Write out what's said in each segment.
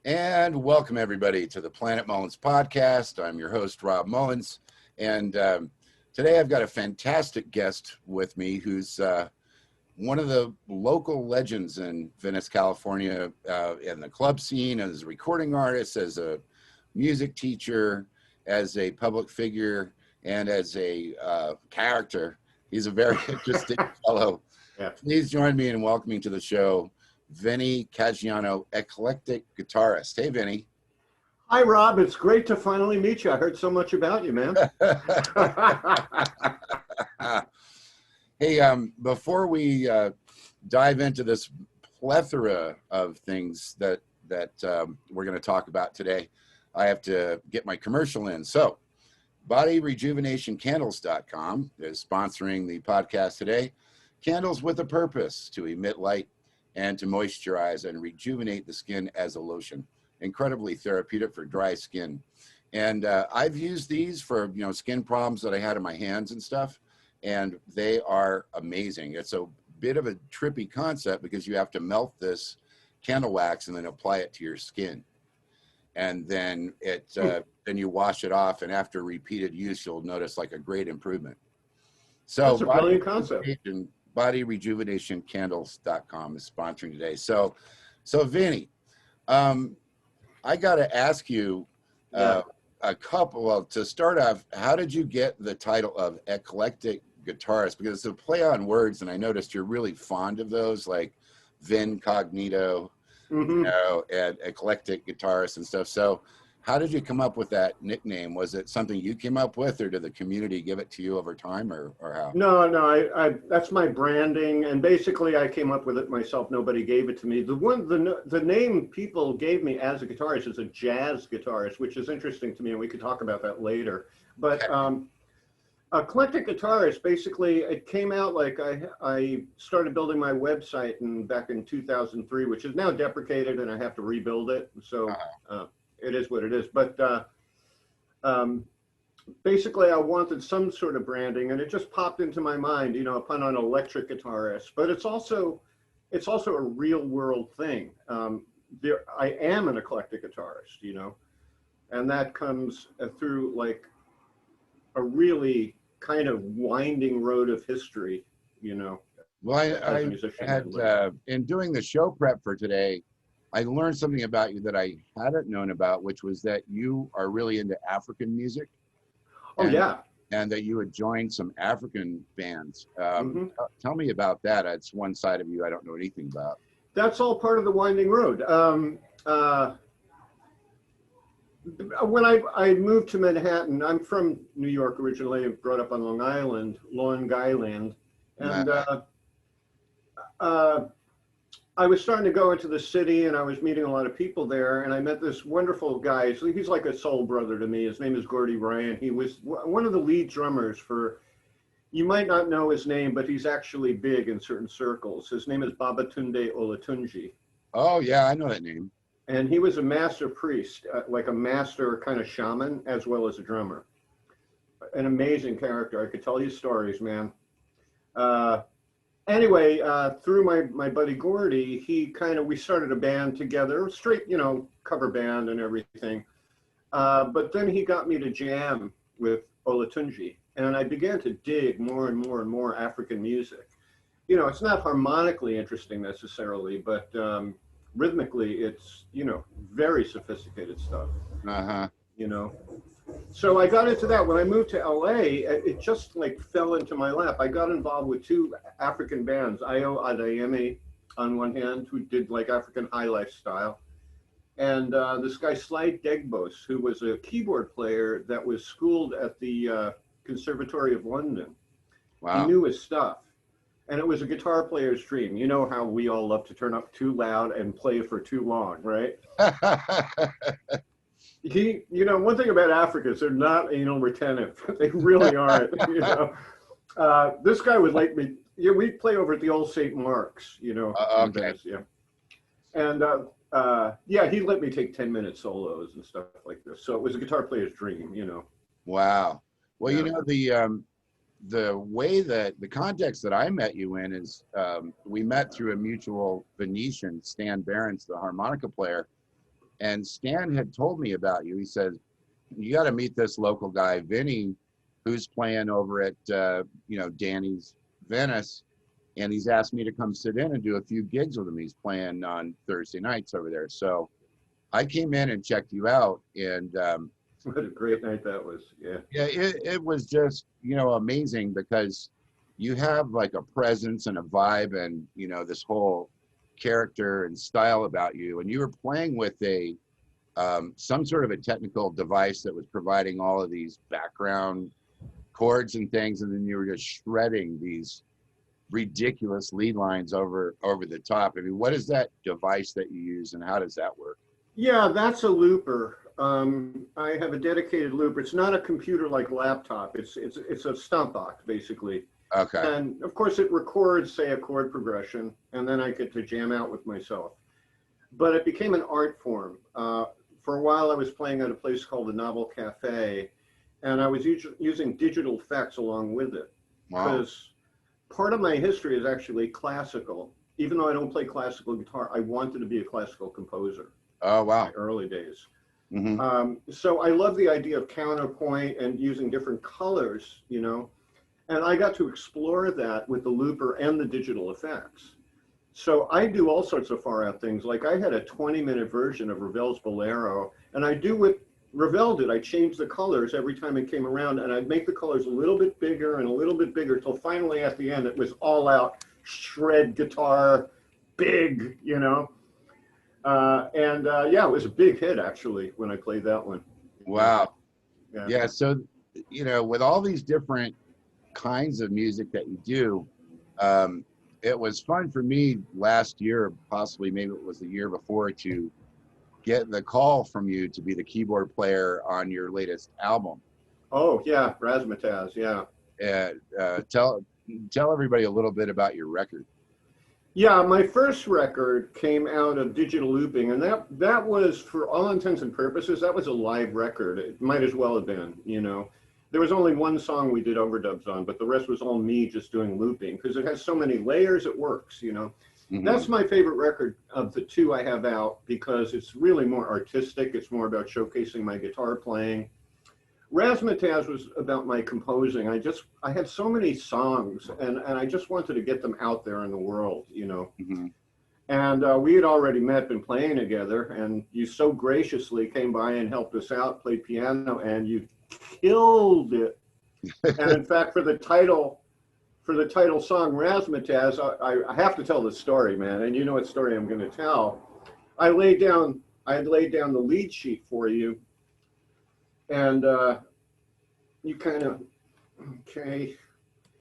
And welcome everybody to the Planetmullins Podcast. I'm your host, Rob Mullins. And today I've got a fantastic guest with me who's one of the local legends in Venice, California, in the club scene, as a recording artist, as a music teacher, as a public figure, and as a character. He's a very interesting fellow. Yeah. Please join me in welcoming to the show Vinnie Caggiano, Eclectic Guitarist. Hey, Vinnie. Hi, Rob. It's great to finally meet you. I heard so much about you, man. Hey, before we dive into this plethora of things that we're going to talk about today, I have to get my commercial in. So, bodyrejuvenationcandles.com is sponsoring the podcast today. Candles with a purpose to emit light and to moisturize and rejuvenate the skin as a lotion. Incredibly therapeutic for dry skin. And I've used these for, skin problems that I had in my hands and stuff, and they are amazing. It's a bit of a trippy concept because you have to melt this candle wax and then apply it to your skin. And then then you wash it off, and after repeated use, you'll notice like a great improvement. So that's a brilliant concept. bodyrejuvenationcandles.com is sponsoring today. So Vinnie, I got to ask you to start off, how did you get the title of Eclectic Guitarist? Because it's a play on words, and I noticed you're really fond of those, like Vin Cognito, and Eclectic Guitarist and stuff. So how did you come up with that nickname? Was it something you came up with, or did the community give it to you over time, or how? No, I that's my branding, and basically I came up with it myself. Nobody gave it to me. The name people gave me as a guitarist is a jazz guitarist, which is interesting to me, and we could talk about that later. But Eclectic Guitarist, basically, it came out like I started building my website back in 2003, which is now deprecated, and I have to rebuild it. So. It is what it is, but basically I wanted some sort of branding, and it just popped into my mind, upon an electric guitarist. But it's also a real world thing. I am an eclectic guitarist, and that comes through like a really kind of winding road of history, Well, I had in doing the show prep for today, I learned something about you that I hadn't known about, which was that you are really into African music. And that you had joined some African bands. Tell me about that. It's one side of you I don't know anything about. That's all part of the winding road. When I moved to Manhattan, I'm from New York originally, brought up on Long Island, and I was starting to go into the city, and I was meeting a lot of people there, and I met this wonderful guy. So he's like a soul brother to me. His name is Gordy Ryan. He was one of the lead drummers for, you might not know his name, but he's actually big in certain circles. His name is Babatunde Olatunji. Oh, yeah, I know that name. And he was a master priest, like a master kind of shaman, as well as a drummer. An amazing character. I could tell you stories, man. Anyway, through my buddy Gordy, we started a band together, straight, cover band and everything. But then he got me to jam with Olatunji, and I began to dig more and more and more African music. It's not harmonically interesting necessarily, but rhythmically, it's, very sophisticated stuff. So I got into that. When I moved to LA, it just like fell into my lap. I got involved with two African bands, Ayo Adeyemi on one hand, who did like African high life style, and this guy Slide Degbos, who was a keyboard player that was schooled at the Conservatory of London. Wow. He knew his stuff. And it was a guitar player's dream. You know how we all love to turn up too loud and play for too long, right? One thing about Africa is they're not anal retentive. They really aren't. This guy would like me. We'd play over at the old St. Mark's. Okay. Venice, yeah. And he let me take 10-minute solos and stuff like this. So it was a guitar player's dream. Wow. Well, the way that the context that I met you in is we met through a mutual Venetian, Stan Behrens, the harmonica player. And Stan had told me about you. He said, you got to meet this local guy, Vinnie, who's playing over at, Danny's Venice. And he's asked me to come sit in and do a few gigs with him. He's playing on Thursday nights over there. So I came in and checked you out. And what a great night that was. Yeah. yeah, it was just, amazing because you have like a presence and a vibe and, this whole character and style about you. And you were playing with some sort of a technical device that was providing all of these background chords and things. And then you were just shredding these ridiculous lead lines over the top. I mean, what is that device that you use and how does that work? Yeah, that's a looper. I have a dedicated looper. It's not a computer like laptop. It's a stump box basically. Okay. And of course it records, say, a chord progression, and then I get to jam out with myself. But it became an art form. For a while I was playing at a place called the Novel Cafe, and I was using digital effects along with it. Wow. Because part of my history is actually classical. Even though I don't play classical guitar, I wanted to be a classical composer. Oh, wow. In my early days. Mm-hmm. So I love the idea of counterpoint and using different colors, and I got to explore that with the looper and the digital effects. So I do all sorts of far out things. Like I had a 20-minute version of Ravel's Bolero, and I do what Ravel did. I changed the colors every time it came around, and I'd make the colors a little bit bigger and a little bit bigger till finally at the end it was all out shred guitar, big, yeah, it was a big hit actually when I played that one. Wow. Yeah. So, with all these different kinds of music that you do, it was fun for me last year, possibly maybe it was the year before, to get the call from you to be the keyboard player on your latest album. Oh yeah, Razzmatazz, yeah. And tell everybody a little bit about your record. Yeah, my first record came out of digital looping, and that was, for all intents and purposes, that was a live record. It might as well have been, There was only one song we did overdubs on, but the rest was all me just doing looping, because it has so many layers, it works, Mm-hmm. That's my favorite record of the two I have out, because it's really more artistic. It's more about showcasing my guitar playing. Razzmatazz was about my composing. I had so many songs, and I just wanted to get them out there in the world, Mm-hmm. And we had already been playing together, and you so graciously came by and helped us out, played piano, and you killed it. And in fact, for the title song, Razzmatazz, I have to tell the story, man, and you know what story I'm going to tell. I laid down the lead sheet for you, and you kind of, okay,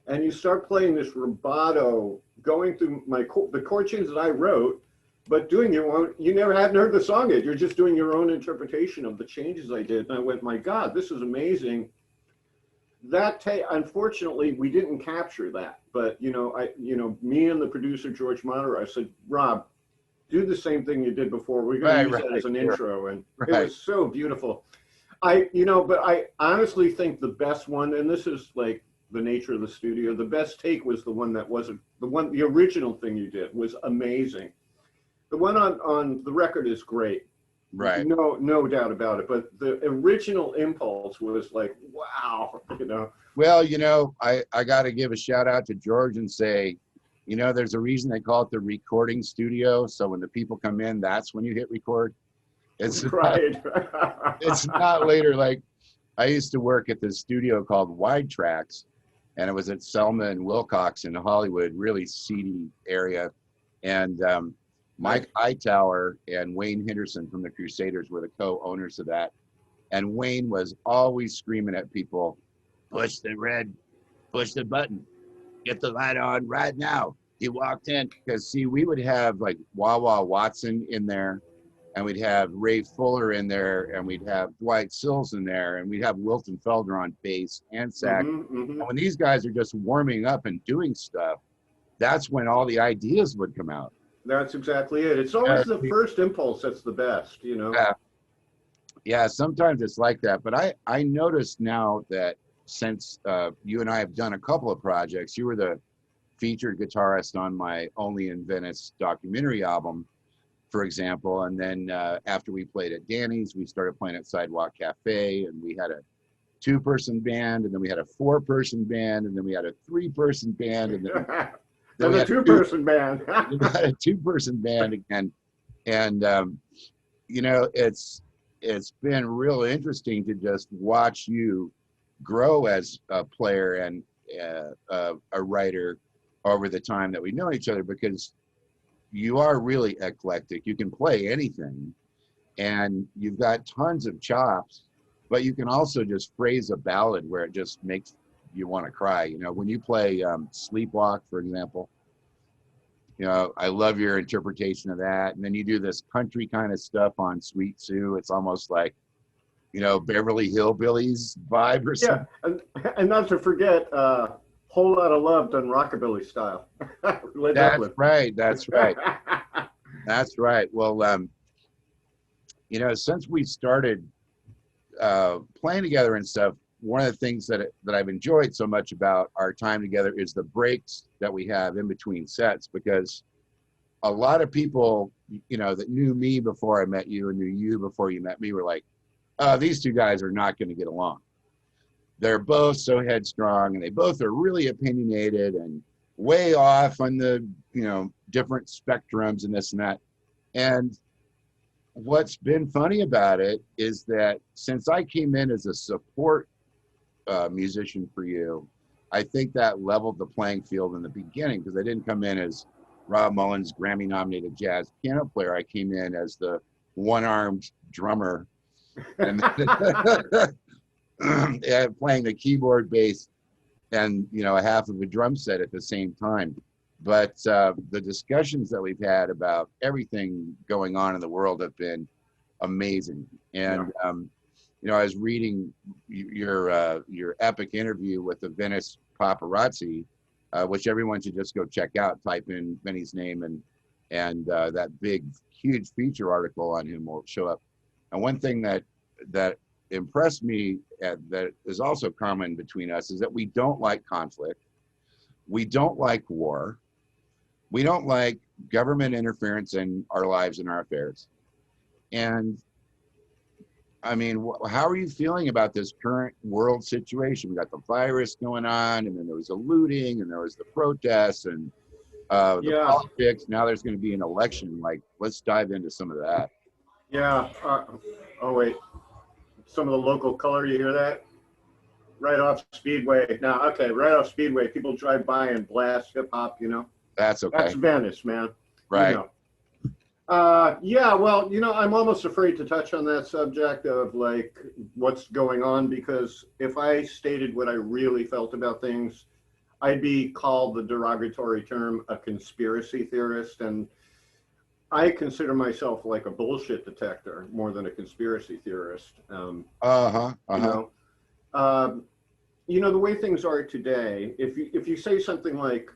and you start playing this rubato, going through the chord changes that I wrote, but doing your own. You hadn't heard the song yet. You're just doing your own interpretation of the changes I did. And I went, my God, this is amazing. Unfortunately, we didn't capture that. But me and the producer George Monteiro, I said, Rob, do the same thing you did before. We're going to use that as an intro, and it was so beautiful. But I honestly think the best one, and this is like the nature of the studio, the best take was the one that wasn't the original thing you did was amazing. The one on the record is great. Right. No doubt about it. But the original impulse was like, wow, Well, I got to give a shout out to George and say, there's a reason they call it the recording studio. So when the people come in, that's when you hit record. It's right. It's not later. Like I used to work at this studio called Wide Tracks, and it was at Selma and Wilcox in Hollywood, really seedy area. And Mike Hightower and Wayne Henderson from the Crusaders were the co-owners of that. And Wayne was always screaming at people, push the button, get the light on right now. He walked in, because see, we would have like Wawa Watson in there, and we'd have Ray Fuller in there, and we'd have Dwight Sills in there, and we'd have Wilton Felder on bass and sax. Mm-hmm, mm-hmm. And when these guys are just warming up and doing stuff, that's when all the ideas would come out. That's exactly it. It's always the first impulse that's the best, Yeah, sometimes it's like that. But I noticed now that since you and I have done a couple of projects, you were the featured guitarist on my Only in Venice documentary album. for example. And then after we played at Danny's, we started playing at Sidewalk Cafe, and we had a 2-person band, and then we had a 4-person band, and then we had a 3-person band, and then we had a 2-person band. We had a 2-person band again. And you know, it's been real interesting to just watch you grow as a player and a writer over the time that we know each other, because you are really eclectic. You can play anything, and you've got tons of chops, but you can also just phrase a ballad where it just makes you want to cry. You know, when you play Sleepwalk, for example, you know, I love your interpretation of that. And then you do this country kind of stuff on Sweet Sue. It's almost like, you know, Beverly Hillbillies vibe or something. Yeah, and not to forget, Whole Lot of Love done rockabilly style. That's right. That's right. That's right. Well, you know, since we started playing together and stuff, one of the things that I've enjoyed so much about our time together is the breaks that we have in between sets, because a lot of people, you know, that knew me before I met you and knew you before you met me were like, these two guys are not going to get along. They're both so headstrong, and they both are really opinionated and way off on the, you know, different spectrums and this and that. And what's been funny about it is that since I came in as a support musician for you, I think that leveled the playing field in the beginning, because I didn't come in as Rob Mullins, Grammy-nominated jazz piano player. I came in as the one-armed drummer and playing the keyboard, bass, and, you know, a half of a drum set at the same time. But the discussions that we've had about everything going on in the world have been amazing. And you know, I was reading your epic interview with the Venice paparazzi, which everyone should just go check out. Type in Vinnie's name, and that big, huge feature article on him will show up. And one thing that impressed me, that is also common between us, is that we don't like conflict. We don't like war. We don't like government interference in our lives and our affairs. And I mean, how are you feeling about this current world situation? We got the virus going on, and then there was the looting, and there was the protests, and the politics. Now there's going to be an election. Like, let's dive into some of that. Yeah. Oh, wait. Some of the local color, you hear that? Right off Speedway. Now, okay, right off Speedway, people drive by and blast hip hop, you know? That's okay. That's Venice, man. Right. You know. Yeah, well, you know, I'm almost afraid to touch on that subject of like what's going on, because if I stated what I really felt about things, I'd be called the derogatory term a conspiracy theorist. And I consider myself like a bullshit detector more than a conspiracy theorist. You know, the way things are today, if you say something like,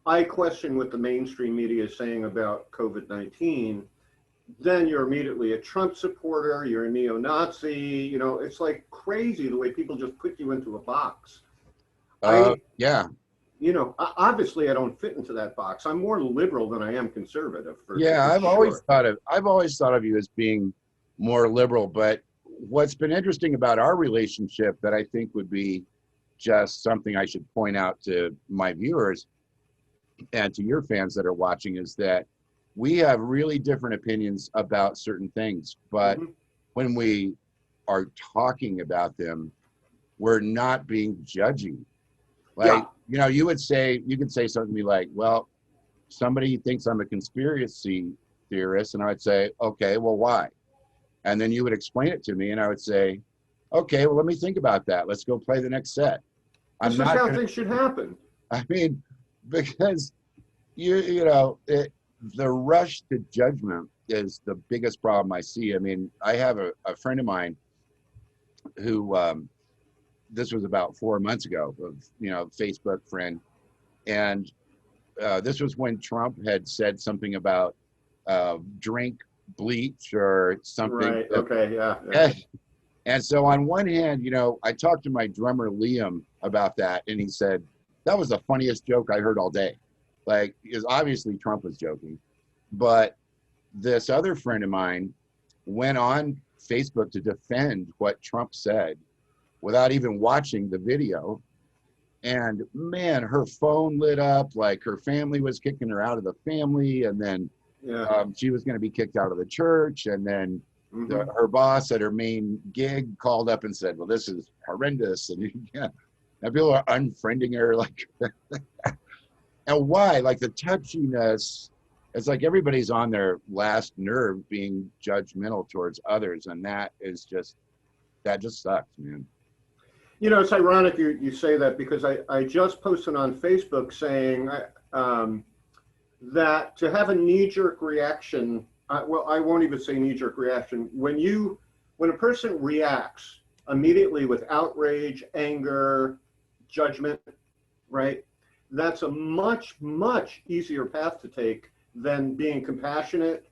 I question what the mainstream media is saying about COVID-19, then you're immediately a Trump supporter, you're a neo-Nazi, you know, it's like crazy the way people just put you into a box. Yeah. You know, obviously I don't fit into that box. I'm more liberal than I am conservative. I've always thought of you as being more liberal, but what's been interesting about our relationship that I think would be just something I should point out to my viewers and to your fans that are watching is that we have really different opinions about certain things, but when we are talking about them, we're not being judgy. Like, you know, you could say something to me like, well, somebody thinks I'm a conspiracy theorist, and I would say, okay, well, why? And then you would explain it to me, and I would say, okay, well, let me think about that. Let's go play the next set. This is how things should happen. I mean, because the rush to judgment is the biggest problem I see. I mean, I have a friend of mine who this was about 4 months ago, Facebook friend, and this was when Trump had said something about drink bleach or something. Right. Okay. Yeah. And so on one hand, you know, I talked to my drummer Liam about that, and he said that was the funniest joke I heard all day. Like, because obviously Trump was joking, but this other friend of mine went on Facebook to defend what Trump said without even watching the video. And man, her phone lit up, like her family was kicking her out of the family. And then she was going to be kicked out of the church. And then her boss at her main gig called up and said, well, this is horrendous. And and people are unfriending her. Like, and why? Like the touchiness, it's like everybody's on their last nerve being judgmental towards others. And that just sucks, man. You know, it's ironic you say that, because I just posted on Facebook saying that to have a knee-jerk reaction, well, I won't even say knee-jerk reaction. When a person reacts immediately with outrage, anger, judgment, right? That's a much, much easier path to take than being compassionate,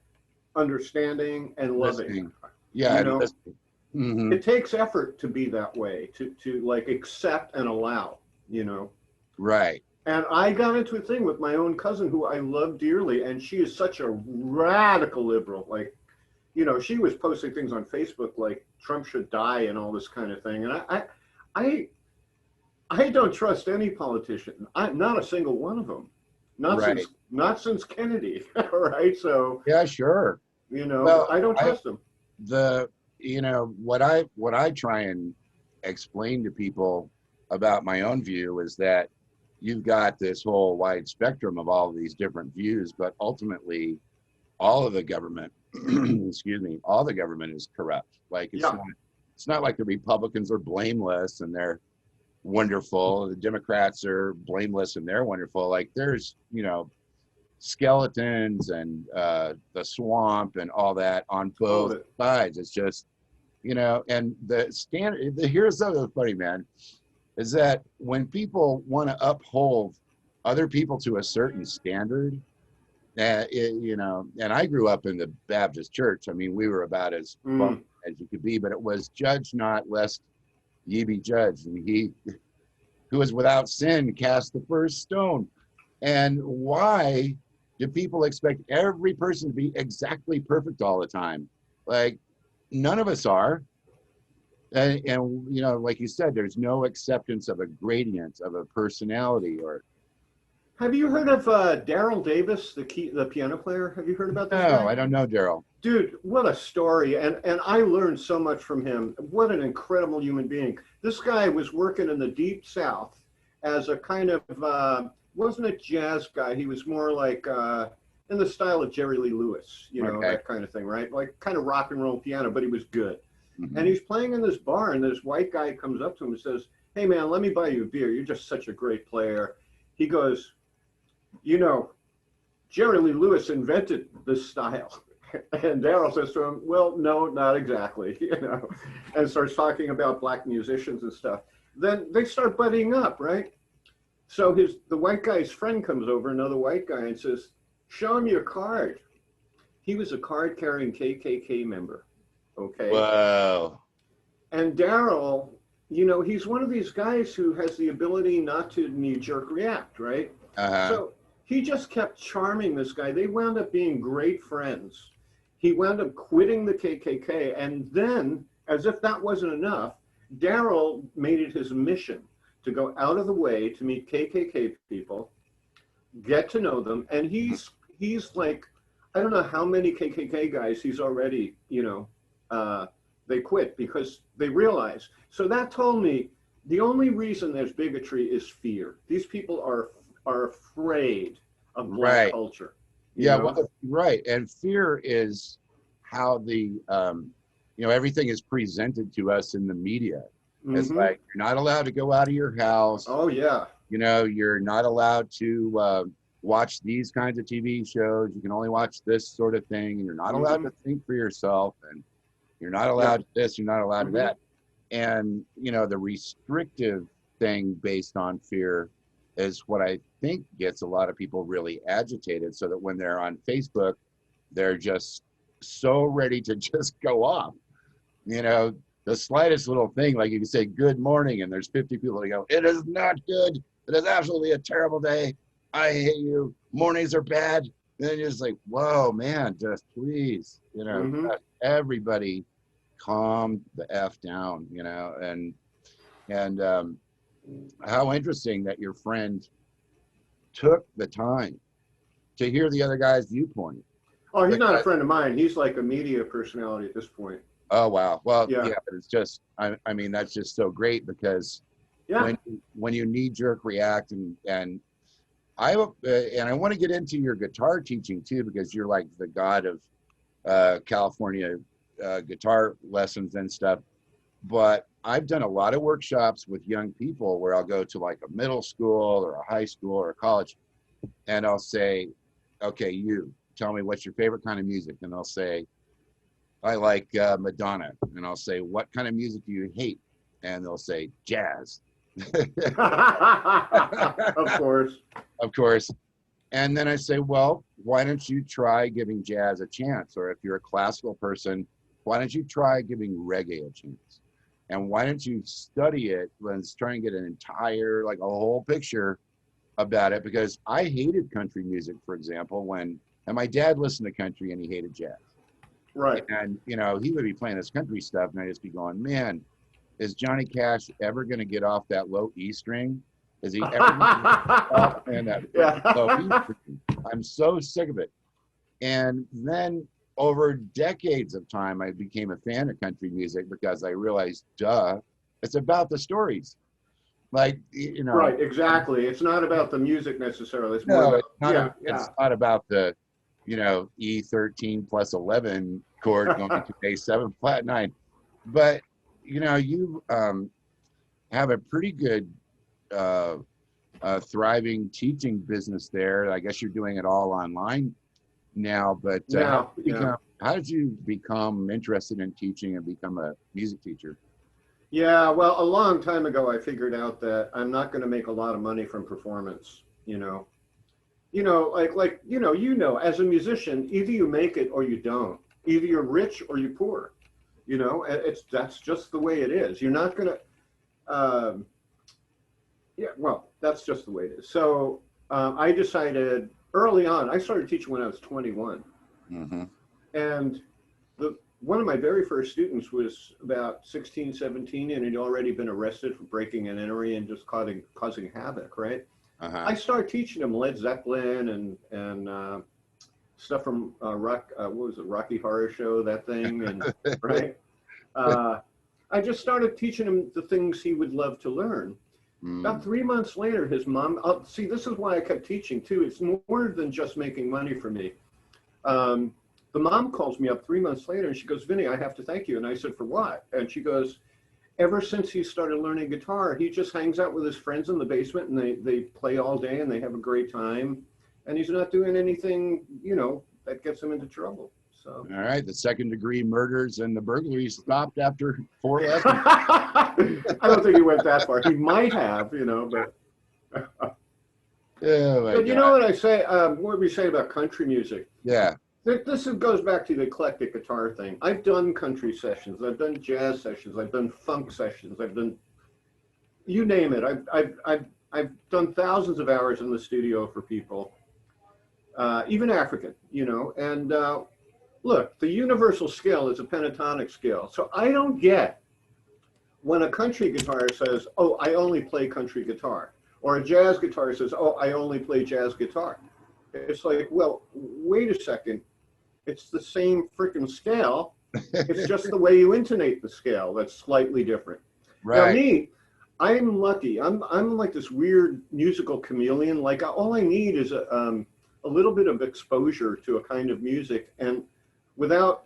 understanding, and loving. Listening. Yeah, you know? It takes effort to be that way, to like accept and allow, you know? Right. And I got into a thing with my own cousin who I love dearly, and she is such a radical liberal. Like, you know, she was posting things on Facebook like Trump should die and all this kind of thing. And I don't trust any politician. Not a single one of them. Not since Kennedy. Right. So yeah, sure. You know, well, I don't trust them. You know, what I try and explain to people about my own view is that you've got this whole wide spectrum of all of these different views, but ultimately all of the government, all the government is corrupt. Like it's not like the Republicans are blameless and they're wonderful. The Democrats are blameless and they're wonderful. Like there's, you know, skeletons and the swamp and all that on both sides. It's just, you know, and here's the funny, man, is that when people want to uphold other people to a certain standard, you know, and I grew up in the Baptist church. I mean, we were about as fun as you could be, but it was judge not lest ye be judged. And he who is without sin cast the first stone. And why do people expect every person to be exactly perfect all the time? Like, none of us are. And you know, like you said, there's no acceptance of a gradient of a personality. Or have you heard of Daryl Davis, the piano player? Have you heard about this guy? No, I don't know Daryl. Dude, what a story. And I learned so much from him. What an incredible human being. This guy was working in the Deep South as a kind of, wasn't a jazz guy. He was more like in the style of Jerry Lee Lewis, you know, that kind of thing, right? Like kind of rock and roll piano, but he was good. And he's playing in this bar, and this white guy comes up to him and says, hey, man, let me buy you a beer. You're just such a great player. He goes, you know, Jerry Lee Lewis invented this style. And Daryl says to him, well, no, not exactly, you know, and starts talking about black musicians and stuff. Then they start buddying up, right? So the white guy's friend comes over, another white guy, and says, show him your card. He was a card-carrying KKK member. Okay. Wow. And Daryl, you know, he's one of these guys who has the ability not to knee-jerk react, right? So he just kept charming this guy. They wound up being great friends. He wound up quitting the KKK. And then, as if that wasn't enough, Daryl made it his mission to go out of the way to meet KKK people, get to know them. And he's like, I don't know how many KKK guys he's already, you know, they quit because they realize. So that told me the only reason there's bigotry is fear. These people are afraid of black culture. Yeah, well, right. And fear is how the, you know, everything is presented to us in the media. It's like, you're not allowed to go out of your house. Oh, yeah. You know, you're not allowed to watch these kinds of TV shows. You can only watch this sort of thing. And you're not allowed to think for yourself. And you're not allowed this, you're not allowed that. And, you know, the restrictive thing based on fear is what I think gets a lot of people really agitated, so that when they're on Facebook, they're just so ready to just go off. You know, the slightest little thing, like you can say good morning and there's 50 people that go, it is not good. It is absolutely a terrible day. I hate you. Mornings are bad. then you're just like, whoa, man, just please, everybody calm the F down, and how interesting that your friend took the time to hear the other guy's viewpoint. Oh, he's not a friend of mine. He's like a media personality at this point. Oh, wow. Well, yeah, but it's just, I mean, that's just so great because when you knee jerk react and I want to get into your guitar teaching too, because you're like the god of California guitar lessons and stuff. But I've done a lot of workshops with young people where I'll go to like a middle school or a high school or a college, and I'll say, okay, you tell me what's your favorite kind of music. And they'll say, I like Madonna. And I'll say, what kind of music do you hate? And they'll say, jazz. Of course. Of course. And then I say, well, why don't you try giving jazz a chance? Or if you're a classical person, why don't you try giving reggae a chance? And why don't you study it? Let's try and get an entire, like a whole picture about it. Because I hated country music, for example, and my dad listened to country and he hated jazz. Right. And, he would be playing this country stuff and I'd just be going, man, is Johnny Cash ever going to get off that low E string? Is he ever going to get off playing that low E string? I'm so sick of it. And then over decades of time, I became a fan of country music because I realized, it's about the stories. Like, Right, exactly. It's not about the music necessarily. It's more about, it's not about the, E13 plus 11 chord going to A7 flat 9. But, you have a pretty good thriving teaching business there. I guess you're doing it all online now, but how did you become interested in teaching and become a music teacher? Yeah, well, a long time ago, I figured out that I'm not going to make a lot of money from performance, as a musician, either you make it or you don't. Either you're rich or you're poor. That's just the way it is. You're not going to, that's just the way it is. So I decided early on, I started teaching when I was 21. Mm-hmm. And one of my very first students was about 16, 17, and he'd already been arrested for breaking and entering and just causing havoc, right? Uh-huh. I started teaching him Led Zeppelin and stuff from Rocky Horror Show, that thing, and right. I just started teaching him the things he would love to learn. About 3 months later, his mom. See, this is why I kept teaching too. It's more than just making money for me. The mom calls me up 3 months later and she goes, Vinny, I have to thank you. And I said, for what? And she goes, ever since he started learning guitar, he just hangs out with his friends in the basement and they play all day and they have a great time. And he's not doing anything, that gets him into trouble. So. All right. The second-degree murders and the burglaries stopped after 4 lessons. I don't think he went that far. He might have, but. But you know what I say? What we say about country music? Yeah. This goes back to the eclectic guitar thing. I've done country sessions. I've done jazz sessions. I've done funk sessions. I've done, you name it. I've done thousands of hours in the studio for people, even African, and look, the universal scale is a pentatonic scale. So I don't get when a country guitarist says, oh, I only play country guitar, or a jazz guitarist says, oh, I only play jazz guitar. It's like, well, wait a second. It's the same freaking scale. It's just the way you intonate the scale that's slightly different. Right. Now me, I'm lucky. I'm like this weird musical chameleon. Like all I need is a little bit of exposure to a kind of music, and without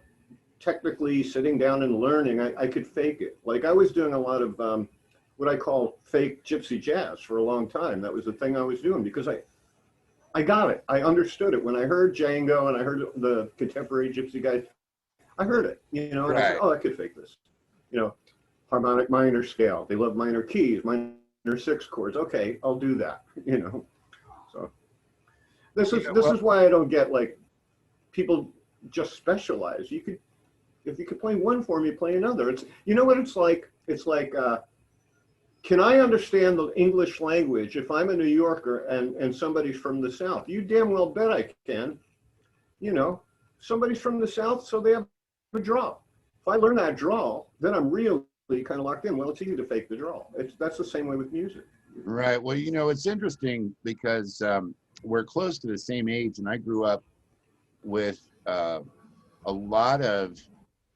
technically sitting down and learning, I could fake it. Like I was doing a lot of what I call fake gypsy jazz for a long time. That was the thing I was doing because I got it. I understood it. When I heard Django and I heard the contemporary gypsy guys, I heard it, and I said, oh, I could fake this. Harmonic minor scale. They love minor keys, minor 6 chords. Okay, I'll do that, So this is why I don't get like people just specialize. If you could play one form, you play another. It's what it's like. It's like can I understand the English language if I'm a New Yorker and somebody's from the South? You damn well bet I can. you know, somebody's from the South, so they have a drawl. If I learn that drawl, then I'm really kind of locked in. Well, it's easy to fake the drawl. That's the same way with music. Right. Well, you know, it's interesting because we're close to the same age, and I grew up with a lot of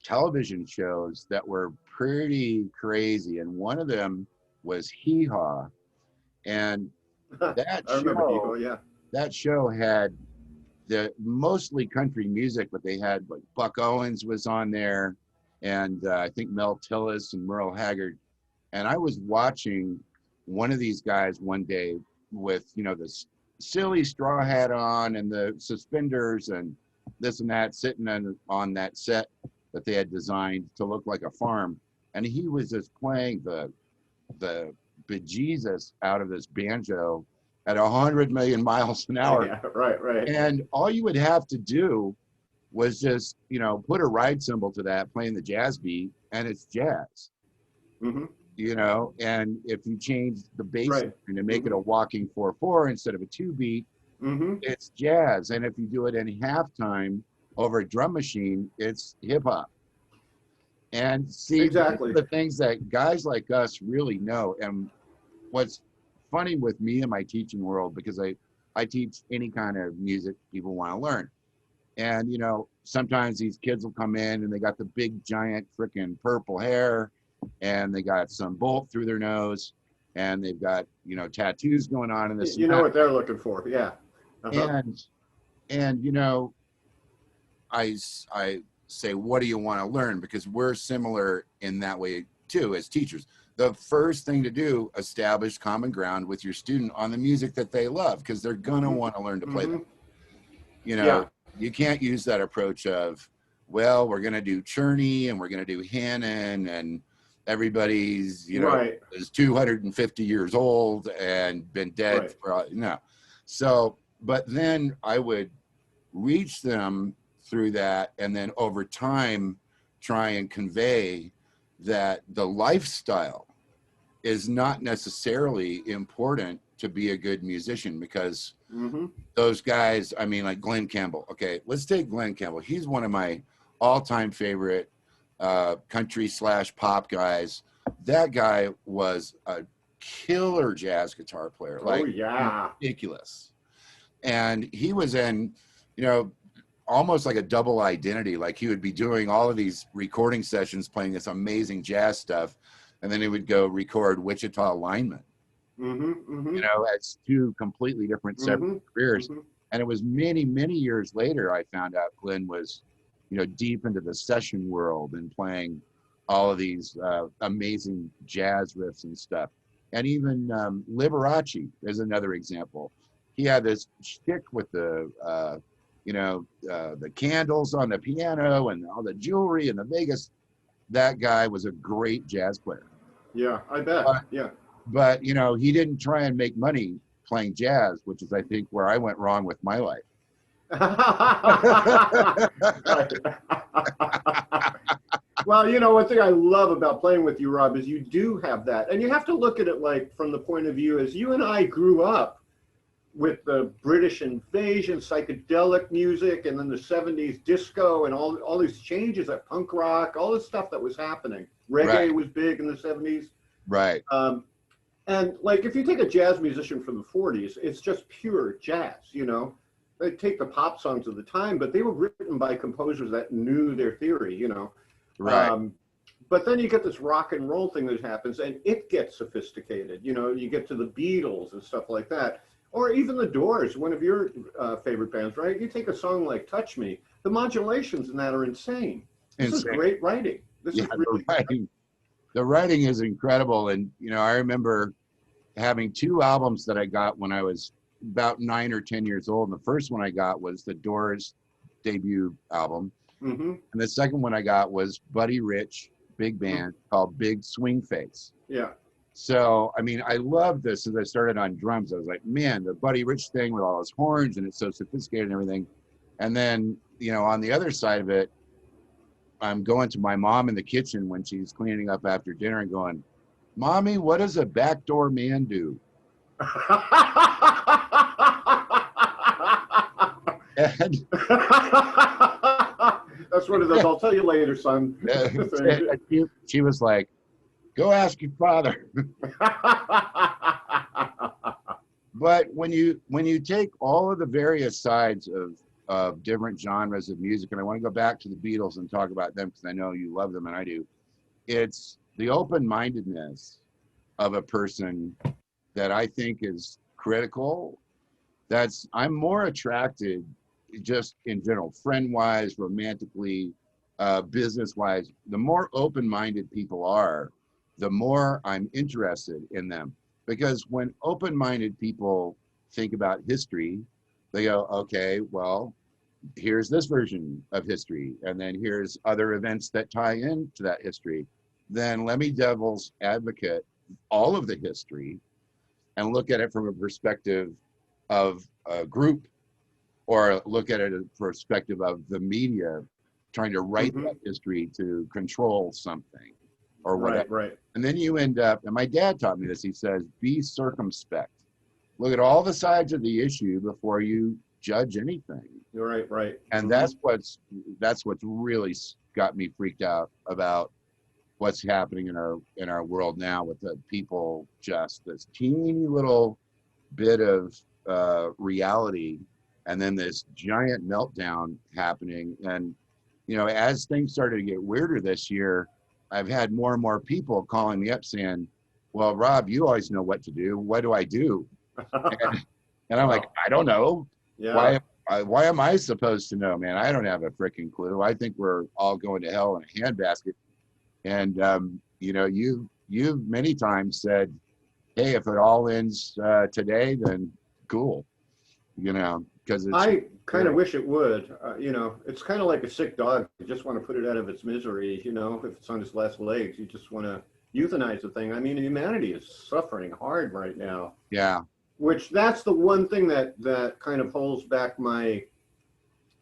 television shows that were pretty crazy, and one of them was Hee Haw, and that I remember show, Evo, yeah. that show had the mostly country music, but they had like Buck Owens was on there, and I think Mel Tillis and Merle Haggard, and I was watching one of these guys one day with, you know, this silly straw hat on and the suspenders and this and that, sitting on that set that they had designed to look like a farm, and he was just playing the bejesus out of this banjo at 100 million miles an hour. Yeah, right. And all you would have to do was just, you know, put a ride cymbal to that, playing the jazz beat, and it's jazz. Mm-hmm. You know, and if you change the bass Right. and to make it a walking 4/4 instead of a 2-beat, Mm-hmm. it's jazz. And if you do it in halftime over a drum machine, it's hip hop. And see, Exactly. the things that guys like us really know. And what's funny with me in my teaching world, because I teach any kind of music people want to learn. And, you know, sometimes these kids will come in and they got the big, giant, freaking purple hair, and they got some bolt through their nose, and they've got, you know, tattoos going on in this. You know what they're looking for, yeah. Uh-huh. And you know, I say, what do you want to learn? Because we're similar in that way too as teachers. The first thing to do, establish common ground with your student on the music that they love, because they're gonna want to learn to play them. You know, you can't use that approach of, well, we're gonna do Czerny and we're gonna do Hannon, and everybody's, you know, is 250 years old and been dead for, no. So, but then I would reach them through that, and then over time try and convey that the lifestyle is not necessarily important to be a good musician, because those guys, I mean, like Glenn Campbell. Okay, let's take Glenn Campbell. He's one of my all-time favorite country / pop guys. That guy was a killer jazz guitar player. Like, ridiculous. And he was in, you know, almost like a double identity. Like, he would be doing all of these recording sessions playing this amazing jazz stuff, and then he would go record Wichita Alignment. You know, as two completely different separate careers. And it was many, many years later I found out Glenn was, you know, deep into the session world and playing all of these amazing jazz riffs and stuff. And even Liberace is another example. He had this shtick with the, you know, the candles on the piano and all the jewelry and the Vegas. That guy was a great jazz player. Yeah, I bet. But, you know, he didn't try and make money playing jazz, which is, I think, where I went wrong with my life. Well, you know, one thing I love about playing with you, Rob, is you do have that. And you have to look at it like from the point of view as you and I grew up with the British invasion, psychedelic music, and then the 70s disco and all these changes at punk rock, all this stuff that was happening. Reggae was big in the 70s. Right. And like, if you take a jazz musician from the 40s, it's just pure jazz, you know. They take the pop songs of the time, but they were written by composers that knew their theory, you know. Right. But then you get this rock and roll thing that happens, and it gets sophisticated. You know, you get to the Beatles and stuff like that. Or even the Doors, one of your favorite bands, right? You take a song like Touch Me, the modulations in that are insane. This is great writing. This is really writing. The writing is incredible. And, you know, I remember having 2 albums that I got when I was about 9 or 10 years old. And the first one I got was the Doors debut album. And the second one I got was Buddy Rich, big band called Big Swing Face. Yeah. So, I mean, I loved this as I started on drums. I was like, man, the Buddy Rich thing with all his horns, and it's so sophisticated and everything. And then, you know, on the other side of it, I'm going to my mom in the kitchen when she's cleaning up after dinner and going, Mommy, what does a backdoor man do? And That's what it is. I'll tell you later, son. she was like, "Go ask your father." But when you take all of the various sides of different genres of music, and I want to go back to the Beatles and talk about them because I know you love them and I do. It's the open-mindedness of a person that I think is critical. I'm more attracted, just in general, friend-wise, romantically, business-wise. The more open-minded people are, the more I'm interested in them. Because when open-minded people think about history, they go, okay, well, here's this version of history, and then here's other events that tie into that history. Then let me devil's advocate all of the history and look at it from a perspective of a group, or look at it as a perspective of the media trying to write that history to control something or whatever. Right. And then you end up, and my dad taught me this, he says, be circumspect. Look at all the sides of the issue before you judge anything. You're right. And that's what's really got me freaked out about what's happening in our world now, with the people, just this teeny little bit of reality, and then this giant meltdown happening. And as things started to get weirder this year, I've had more and more people calling me up saying, well, Rob, you always know what to do. What do I do? And I'm like, I don't know. Yeah. Why am I supposed to know, man? I don't have a freaking clue. I think we're all going to hell in a handbasket. And, you've many times said, hey, if it all ends today, then cool. Because I kind of wish it would. It's kind of like a sick dog. You just want to put it out of its misery. If it's on its last legs, you just want to euthanize the thing. I mean, humanity is suffering hard right now. Yeah. Which that's the one thing that kind of holds back I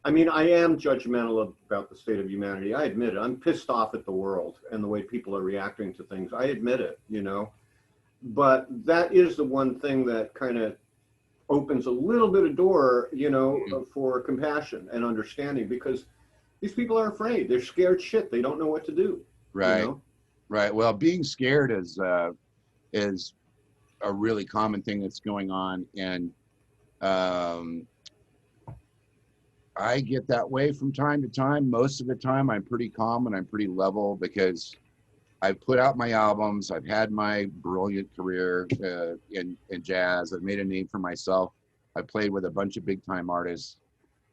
am judgmental about the state of humanity. I admit it. I'm pissed off at the world and the way people are reacting to things. I admit it, But that is the one thing that kind of opens a little bit of door, for compassion and understanding, because these people are afraid. They're scared shit. They don't know what to do. Right. Right. Well, being scared is a really common thing that's going on. And I get that way from time to time. Most of the time I'm pretty calm and I'm pretty level, because I've put out my albums. I've had my brilliant career in jazz. I've made a name for myself. I played with a bunch of big time artists,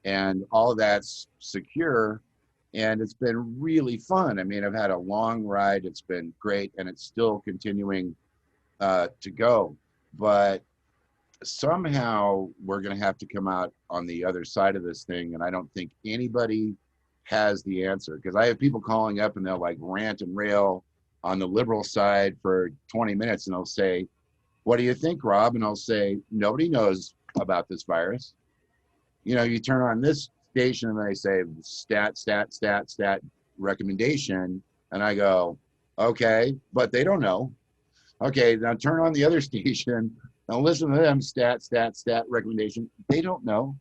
and all of that's secure. And it's been really fun. I mean, I've had a long ride. It's been great. And it's still continuing to go. But somehow we're going to have to come out on the other side of this thing. And I don't think anybody has the answer, because I have people calling up and they'll like rant and rail on the liberal side for 20 minutes. And they'll say, what do you think, Rob? And I'll say, nobody knows about this virus. You turn on this station and they say stat recommendation. And I go, okay, but they don't know. Okay, now turn on the other station and listen to them stat recommendation. They don't know.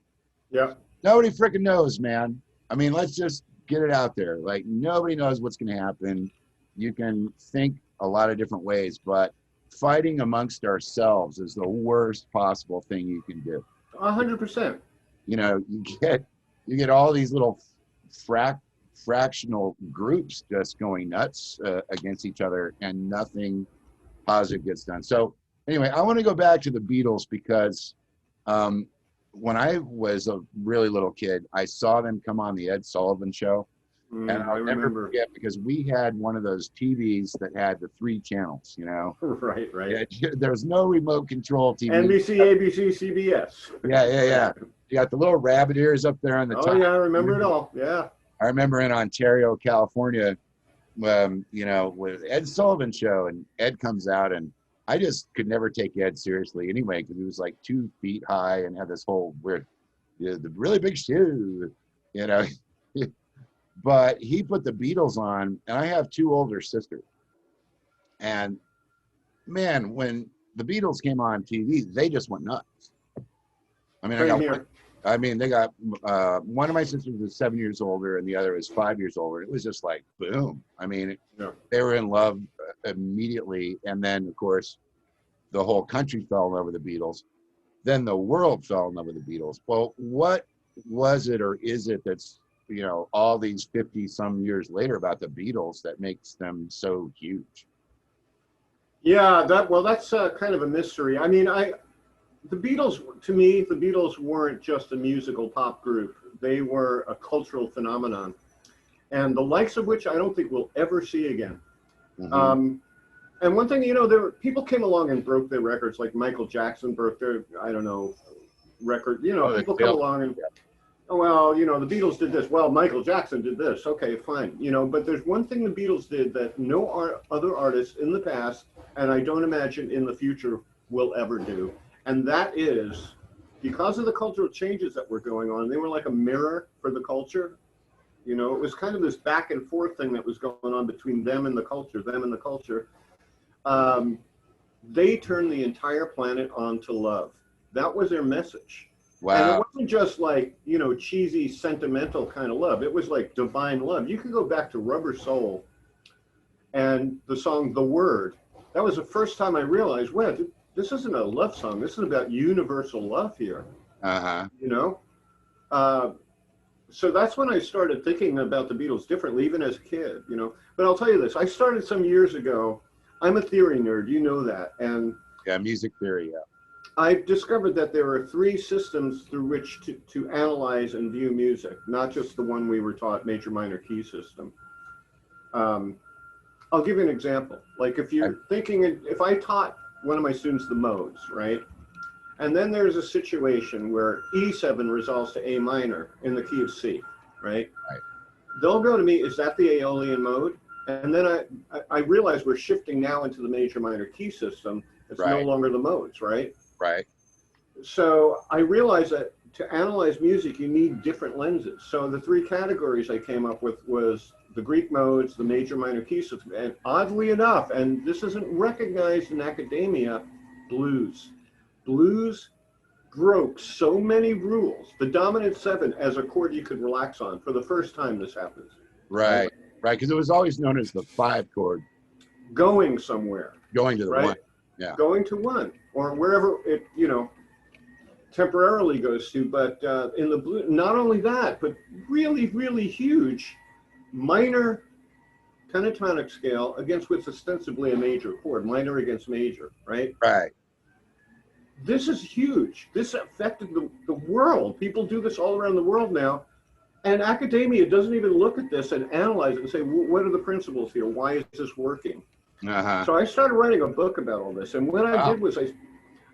Yeah. Nobody freaking knows, man. I mean, let's just get it out there. Like, nobody knows what's going to happen. You can think a lot of different ways, but fighting amongst ourselves is the worst possible thing you can do. 100%. You get all these little fractional groups just going nuts against each other, and nothing positive gets done. So anyway, I want to go back to the Beatles, because when I was a really little kid, I saw them come on the Ed Sullivan Show. And I'll never forget, because we had one of those TVs that had the 3 channels, Right. Yeah, there's no remote control TV. NBC, ABC, CBS. Yeah. You got the little rabbit ears up there on the top. Oh, yeah, I remember it all. Yeah. I remember in Ontario, California, with Ed Sullivan Show, and Ed comes out, and I just could never take Ed seriously anyway, because he was like 2 feet high and had this whole weird, the really big shoe, But he put the Beatles on, and I have 2 older sisters. And man, when the Beatles came on TV, they just went nuts. I mean, I mean, they got one of my sisters was 7 years older, and the other was 5 years older. It was just like boom. I mean, Yeah. they were in love immediately, and then of course, the whole country fell in love with the Beatles. Then the world fell in love with the Beatles. Well, what was it, or is it that's all these 50 some years later about the Beatles that makes them so huge? Yeah, that's kind of a mystery. I mean, the Beatles, to me, the Beatles weren't just a musical pop group. They were a cultural phenomenon, and the likes of which I don't think we'll ever see again. Mm-hmm. And one thing, people came along and broke their records, like Michael Jackson broke their, I don't know, record. People come along and, oh, well, the Beatles did this. Well, Michael Jackson did this. Okay, fine. But there's one thing the Beatles did that no other artists in the past, and I don't imagine in the future, will ever do. And that is, because of the cultural changes that were going on, they were like a mirror for the culture. It was kind of this back and forth thing that was going on between them and the culture. They turned the entire planet on to love. That was their message. Wow. And it wasn't just like, cheesy, sentimental kind of love. It was like divine love. You could go back to Rubber Soul and the song The Word. That was the first time I realized, well, this isn't a love song. This is about universal love here. Uh-huh. So that's when I started thinking about the Beatles differently, even as a kid, But I'll tell you this, I started some years ago. I'm a theory nerd, you know that. And yeah, music theory, yeah. I discovered that there are 3 systems through which to analyze and view music, not just the one we were taught, major minor key system. I'll give you an example. Like if you're thinking, if I taught one of my students the modes, right? And then there's a situation where E7 resolves to A minor in the key of C, right? Right. They'll go to me, is that the Aeolian mode? And then I realize we're shifting now into the major minor key system. It's no longer the modes, right? Right. So I realized that to analyze music, you need different lenses. So the 3 categories I came up with was the Greek modes, the major minor key system, and oddly enough, and this isn't recognized in academia, blues. Blues broke so many rules. The dominant 7 as a chord you could relax on. For the first time this happens. Right, because it was always known as the 5 chord. Going somewhere. Going to the 1. Yeah. Going to 1, or wherever it, temporarily goes to. But in the blue, not only that, but really, really huge minor pentatonic scale against what's ostensibly a major chord, minor against major, right? Right. This is huge. This affected the world. People do this all around the world now. And academia doesn't even look at this and analyze it and say, what are the principles here? Why is this working? Uh-huh. So I started writing a book about all this. And what I did was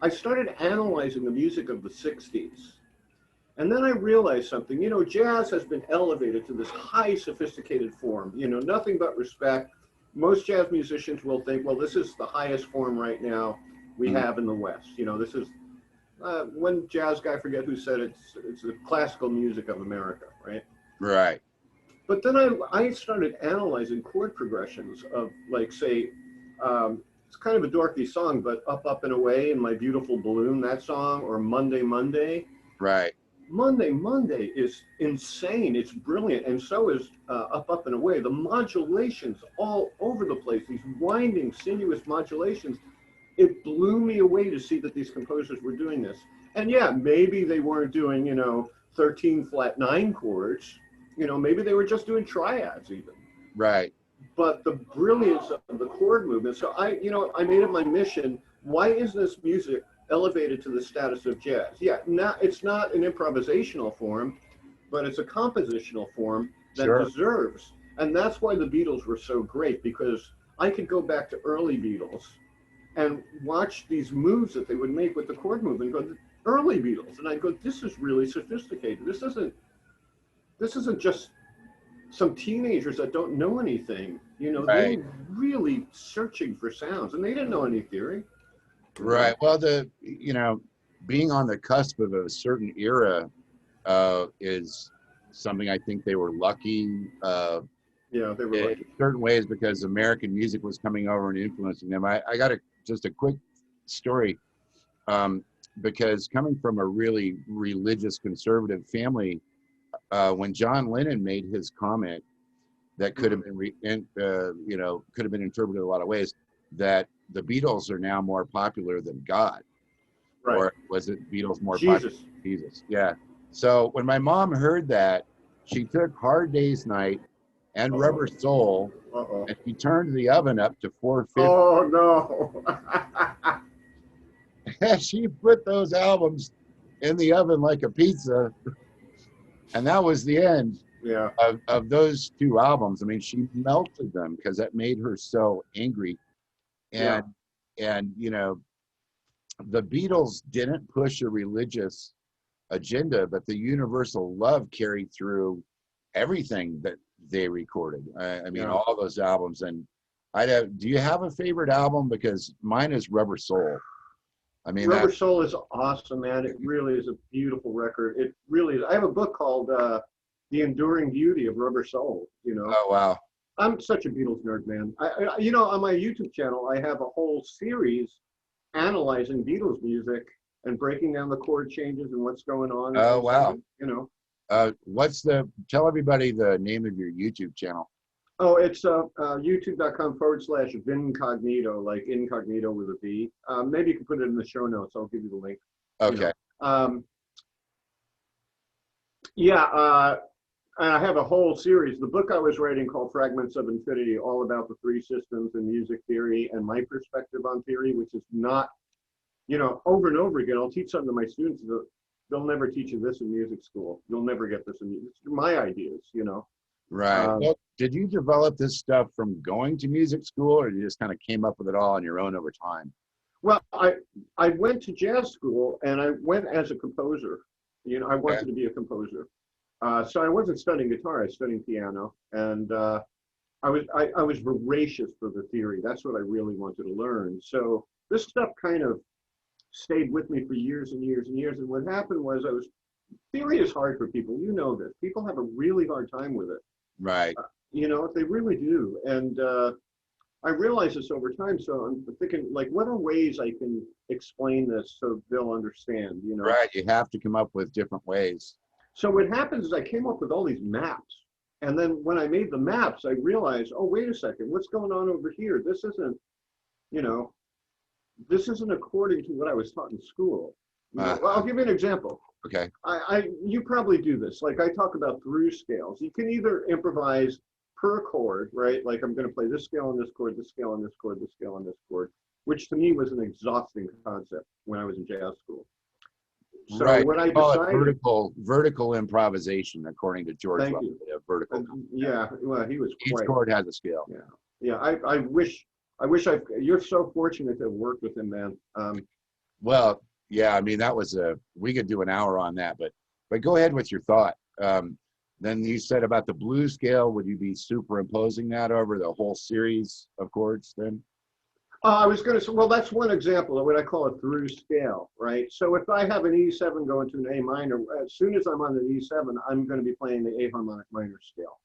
I started analyzing the music of the 60s. And then I realized something. Jazz has been elevated to this high sophisticated form. Nothing but respect. Most jazz musicians will think, well, this is the highest form right now we have in the West. This is one jazz guy, I forget who said it's the classical music of America, right? Right. But then I started analyzing chord progressions of, like, say, it's kind of a dorky song, but Up, Up and Away in My Beautiful Balloon, that song, or Monday, Monday. Right. Monday is insane. It's brilliant. And so is Up, Up and Away. The modulations all over the place, these winding, sinuous modulations. It blew me away to see that these composers were doing this. And yeah, maybe they weren't doing, 13 flat 9 chords. Maybe they were just doing triads even. Right. But the brilliance of the chord movement. So I made it my mission. Why is this music elevated to the status of jazz? Yeah, it's not an improvisational form, but it's a compositional form that deserves. And that's why the Beatles were so great, because I could go back to early Beatles and watch these moves that they would make with the chord movement, and go, early Beatles, and I'd go, this is really sophisticated. This isn't just some teenagers that don't know anything. They were really searching for sounds, and they didn't know any theory. Right. Well, being on the cusp of a certain era is something I think they were lucky. Yeah, they were lucky. In certain ways, because American music was coming over and influencing them. I got just a quick story. because coming from a really religious conservative family, when John Lennon made his comment that could have been, could have been interpreted a lot of ways, that the Beatles are now more popular than God. Right. Or was it Beatles more Jesus. popular than Jesus? Yeah. So when my mom heard that, she took Hard Day's Night and Rubber Soul, and she turned the oven up to 450. Oh, no. And she put those albums in the oven like a pizza. And that was the end of those two albums. I mean, she melted them because that made her so angry. And, the Beatles didn't push a religious agenda, but the universal love carried through everything that they recorded. I mean, all those albums. And do you have a favorite album? Because mine is Rubber Soul. I mean, Rubber Soul is awesome, man. It really is a beautiful record. It really is. I have a book called The Enduring Beauty of Rubber Soul, Oh, wow. I'm such a Beatles nerd, man. On my YouTube channel, I have a whole series analyzing Beatles music and breaking down the chord changes and what's going on. Oh, wow. Tell everybody the name of your YouTube channel. Oh, it's youtube.com/Vinnie Caggiano, like incognito with a V. Maybe you can put it in the show notes. I'll give you the link. Okay. And I have a whole series. The book I was writing called Fragments of Infinity, all about the three systems in music theory and my perspective on theory, which is not, over and over again, I'll teach something to my students. They'll never teach you this in music school. You'll never get this in music. It's my ideas, Right. Well, did you develop this stuff from going to music school, or you just kind of came up with it all on your own over time? Well, I went to jazz school, and I went as a composer. I wanted to be a composer. So I wasn't studying guitar, I was studying piano, and I was voracious for the theory. That's what I really wanted to learn. So this stuff kind of stayed with me for years and years and years. And what happened was theory is hard for people. You know this. People have a really hard time with it. Right. They really do. And I realized this over time. So I'm thinking, like, what are ways I can explain this so they'll understand, Right. You have to come up with different ways. So what happens is I came up with all these maps. And then when I made the maps, I realized, oh, wait a second, what's going on over here? This isn't according to what I was taught in school. Well, I'll give you an example. Okay. You probably do this. Like I talk about through scales. You can either improvise per chord, right? Like I'm going to play this scale on this chord, this scale on this chord, this scale on this chord, which to me was an exhausting concept when I was in jazz school. So right. when I decided vertical improvisation, according to George. Thank you. Vertical. Well, he was each chord has a scale. Yeah. I wish you're so fortunate to have worked with him, man. Well, yeah. I mean, we could do an hour on that, but go ahead with your thought. Then you said about the blues scale. Would you be superimposing that over the whole series of chords then? I was going to say, well, that's one example of what I call a through scale, right? So if I have an E7 going to an A minor, as soon as I'm on the E7, I'm going to be playing the A harmonic minor scale.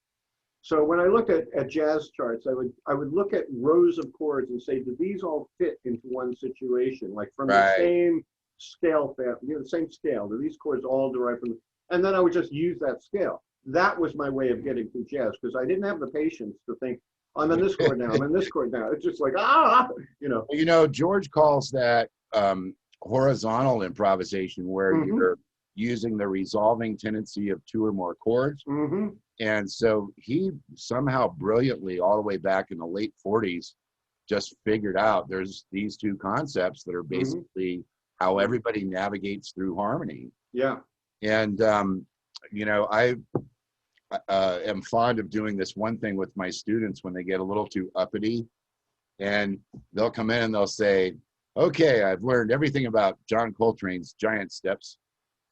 So when I look at jazz charts, I would look at rows of chords and say, do these all fit into one situation? Like from the same scale, the same scale. Do these chords all derive from? And then I would just use that scale. That was my way of getting through jazz because I didn't have the patience to think, I'm in this chord now, I'm in this chord now. It's just like, George calls that horizontal improvisation, where you're using the resolving tendency of two or more chords. Mm-hmm. And so he somehow brilliantly, all the way back in the late 40s, just figured out there's these two concepts that are basically how everybody navigates through harmony. Yeah. And, I am fond of doing this one thing with my students when they get a little too uppity, and they'll come in and they'll say, okay, I've learned everything about John Coltrane's Giant Steps,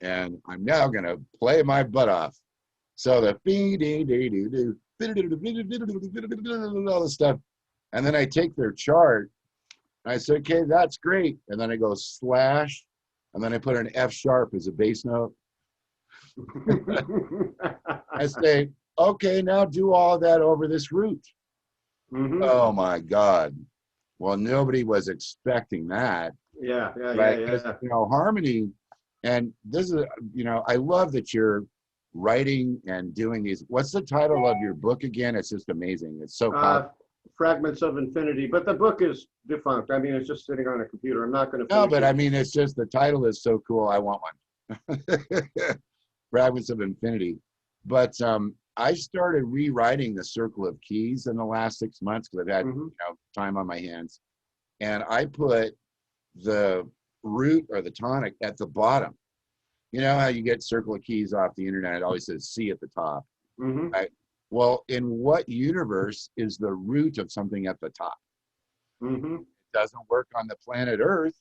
and I'm now going to play my butt off. So the all this stuff. And then I take their chart and I say, okay, that's great. And then I go slash, and then I put an F sharp as a bass note. I say, okay, now do all of that over this root. Mm-hmm. Oh my God. Well, nobody was expecting that. Yeah, yeah, right? yeah, 'Cause, yeah. harmony, and this is, I love that you're writing and doing these. What's the title of your book again? It's just amazing. It's so powerful. Fragments of Infinity, but the book is defunct. I mean, it's just sitting on a computer. I'm not going to No, finish but it. I mean, it's just the title is so cool. I want one. Fragments of Infinity. But I started rewriting the Circle of Keys in the last 6 months because I've had time on my hands, and I put the root or the tonic at the bottom. You know how you get Circle of Keys off the internet? It always says C at the top. Mm-hmm. Right? Well, in what universe is the root of something at the top? Mm-hmm. It doesn't work on the planet Earth.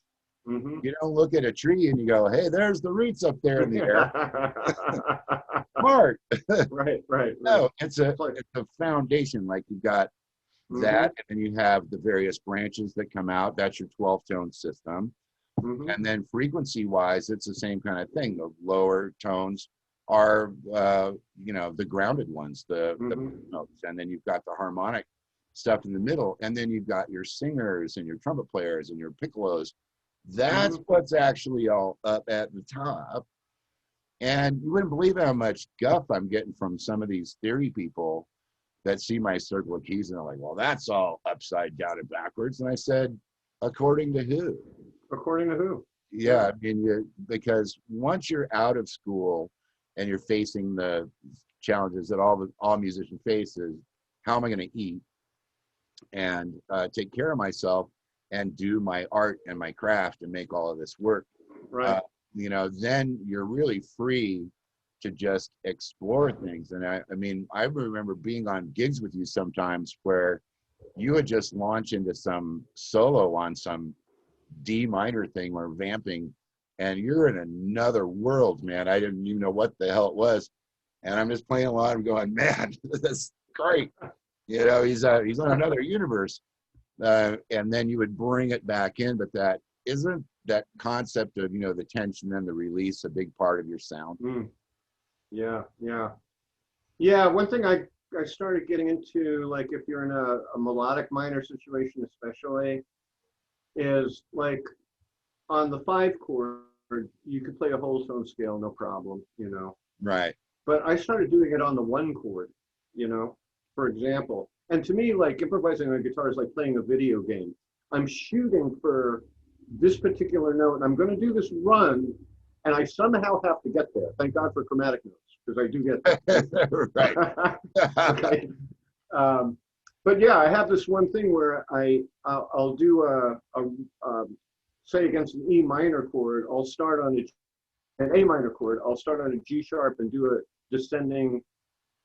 Mm-hmm. You don't look at a tree and you go, hey, there's the roots up there in the air. Smart. Right. No, it's a foundation. Like you've got that, and then you have the various branches that come out. That's your 12-tone system. Mm-hmm. And then frequency-wise, it's the same kind of thing. The lower tones are, the grounded ones, the notes. And then you've got the harmonic stuff in the middle. And then you've got your singers and your trumpet players and your piccolos. That's what's actually all up at the top. And you wouldn't believe how much guff I'm getting from some of these theory people that see my Circle of Keys and they're like, well, that's all upside down and backwards. And I said, according to who? According to who? Yeah, I mean, because once you're out of school and you're facing the challenges that all musicians face is, how am I going to eat and take care of myself and do my art and my craft and make all of this work? Right. Then you're really free to just explore things. And I mean, I remember being on gigs with you sometimes where you would just launch into some solo on some D minor thing or vamping, and you're in another world, man. I didn't even know what the hell it was. And I'm just playing along and going, man, that's great. He's on another universe. And then you would bring it back in, but isn't that concept of, the tension and the release a big part of your sound? Yeah. One thing I started getting into, like if you're in a melodic minor situation especially, is like on the 5 chord, you could play a whole tone scale, no problem, Right. But I started doing it on the 1 chord, for example. And to me, like improvising on guitar is like playing a video game. I'm shooting for this particular note and I'm going to do this run and I somehow have to get there. Thank God for chromatic notes, because I do get there. Right. Okay. But yeah, I have this one thing where I'll do say against an E minor chord, I'll start on an A minor chord, I'll start on a G sharp and do a descending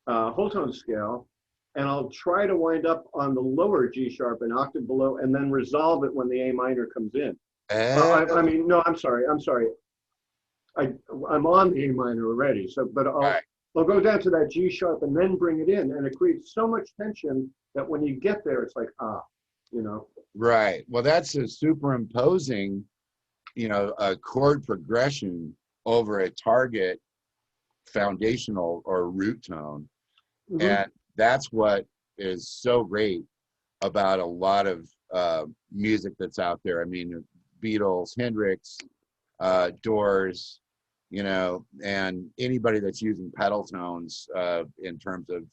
whole tone scale, and I'll try to wind up on the lower G sharp an octave below, and then resolve it when the A minor comes in. I mean, no, I'm sorry. I'm on the A minor already, but I'll go down to that G sharp and then bring it in, and it creates so much tension that when you get there, it's like, Right. Well, that's a superimposing, a chord progression over a target foundational or root tone. And that's what is so great about a lot of music that's out there. I mean, Beatles, Hendrix, Doors, and anybody that's using pedal tones in terms of,